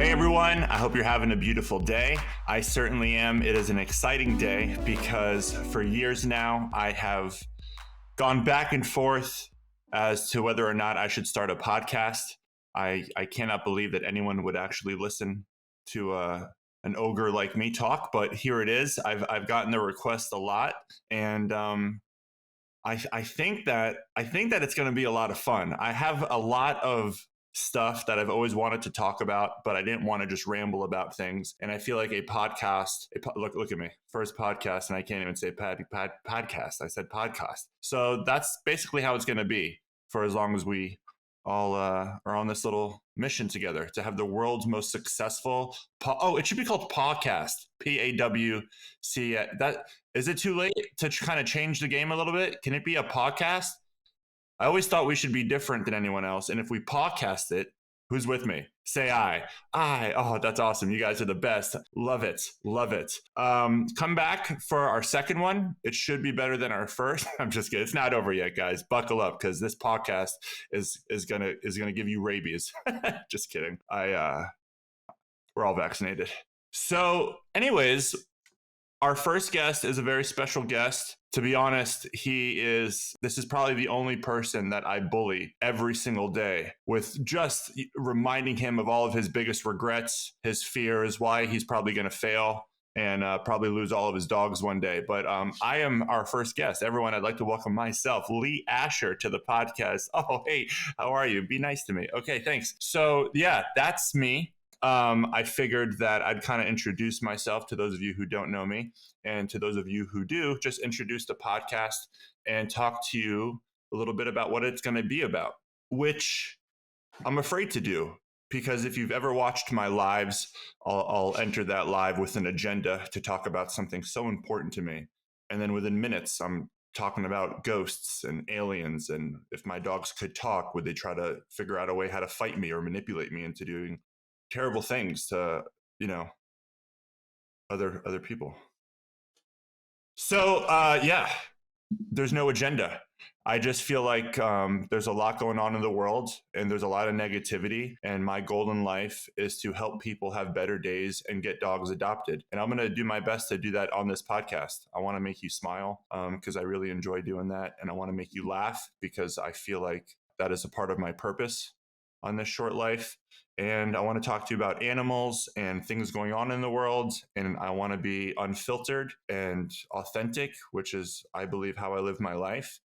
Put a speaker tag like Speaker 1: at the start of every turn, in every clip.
Speaker 1: Hey everyone, I hope you're having a beautiful day. I certainly am. It is an exciting day because for years now I have gone back and forth as to whether or not I should start a podcast. I cannot believe that anyone would actually listen to an ogre like me talk, but here it is. I've gotten the request a lot, and I think that it's going to be a lot of fun. I have a lot of stuff that I've always wanted to talk about, but I didn't want to just ramble about things. And I feel like a podcast. Look at me, first podcast, and I can't even say podcast. I said podcast. So that's basically how it's going to be for as long as we all are on this little mission together to have the world's most successful. It should be called podcast. PAWC. That is it too late to kind of change the game a little bit? Can it be a podcast? I always thought we should be different than anyone else. And if we podcast it, who's with me? Say I. Oh, that's awesome. You guys are the best. Love it. Love it. Come back for our second one. It should be better than our first. I'm just kidding. It's not over yet, guys. Buckle up because this podcast is gonna give you rabies. Just kidding. We're all vaccinated. So, anyways, our first guest is a very special guest. To be honest, this is probably the only person that I bully every single day with just reminding him of all of his biggest regrets, his fears, why he's probably going to fail and probably lose all of his dogs one day. But I am our first guest. Everyone, I'd like to welcome myself, Lee Asher, to the podcast. Oh, hey, how are you? Be nice to me. Okay, thanks. So yeah, that's me. I figured that I'd kind of introduce myself to those of you who don't know me, and to those of you who do, just introduce the podcast and talk to you a little bit about what it's going to be about, which I'm afraid to do, because if you've ever watched my lives, I'll enter that live with an agenda to talk about something so important to me. And then within minutes, I'm talking about ghosts and aliens. And if my dogs could talk, would they try to figure out a way how to fight me or manipulate me into doing terrible things to, other people. So yeah, there's no agenda. I just feel like there's a lot going on in the world, and there's a lot of negativity, and my goal in life is to help people have better days and get dogs adopted. And I'm going to do my best to do that on this podcast. I want to make you smile because I really enjoy doing that, and I want to make you laugh because I feel like that is a part of my purpose on this short life. And I want to talk to you about animals and things going on in the world. And I want to be unfiltered and authentic, which is, I believe, how I live my life.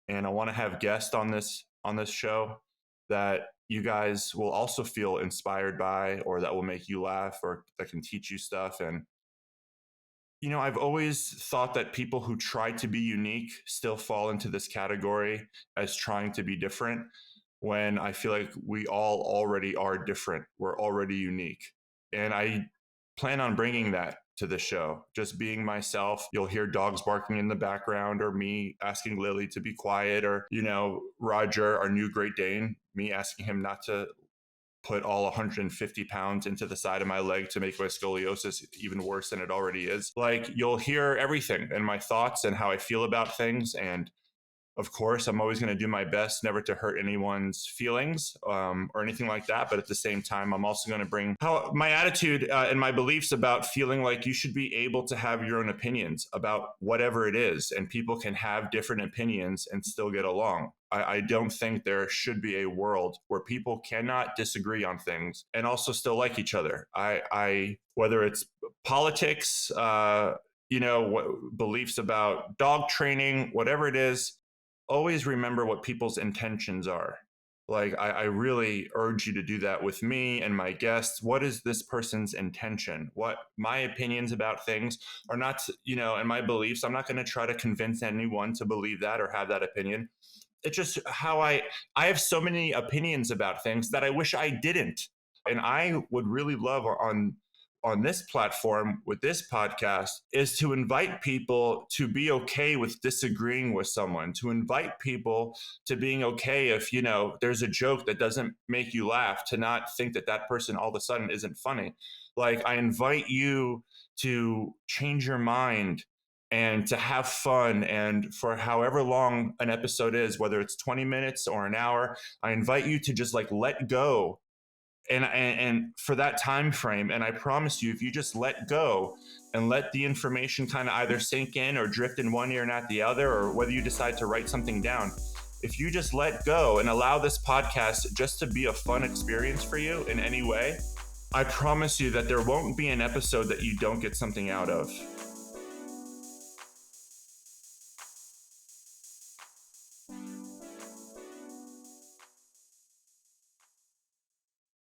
Speaker 1: And I want to have guests on this show that you guys will also feel inspired by, or that will make you laugh, or that can teach you stuff. And I've always thought that people who try to be unique still fall into this category as trying to be different, when I feel like we all already are different. We're already unique. And I plan on bringing that to the show, just being myself. You'll hear dogs barking in the background, or me asking Lily to be quiet, or, Roger, our new Great Dane, me asking him not to put all 150 pounds into the side of my leg to make my scoliosis even worse than it already is. Like, you'll hear everything and my thoughts and how I feel about things. And of course, I'm always going to do my best never to hurt anyone's feelings or anything like that. But at the same time, I'm also going to bring my attitude and my beliefs about feeling like you should be able to have your own opinions about whatever it is. And people can have different opinions and still get along. I don't think there should be a world where people cannot disagree on things and also still like each other. Whether it's politics, beliefs about dog training, whatever it is, always remember what people's intentions are. Like, I really urge you to do that with me and my guests. What is this person's intention? What my opinions about things are not, and my beliefs, I'm not going to try to convince anyone to believe that or have that opinion. It's just how I have so many opinions about things that I wish I didn't. And I would really love on this platform with this podcast is to invite people to be okay with disagreeing with someone, to invite people to being okay if, there's a joke that doesn't make you laugh, to not think that that person all of a sudden isn't funny. Like, I invite you to change your mind and to have fun. And for however long an episode is, whether it's 20 minutes or an hour, I invite you to just let go And for that time frame, and I promise you, if you just let go and let the information kind of either sink in or drift in one ear and out the other, or whether you decide to write something down, if you just let go and allow this podcast just to be a fun experience for you in any way, I promise you that there won't be an episode that you don't get something out of.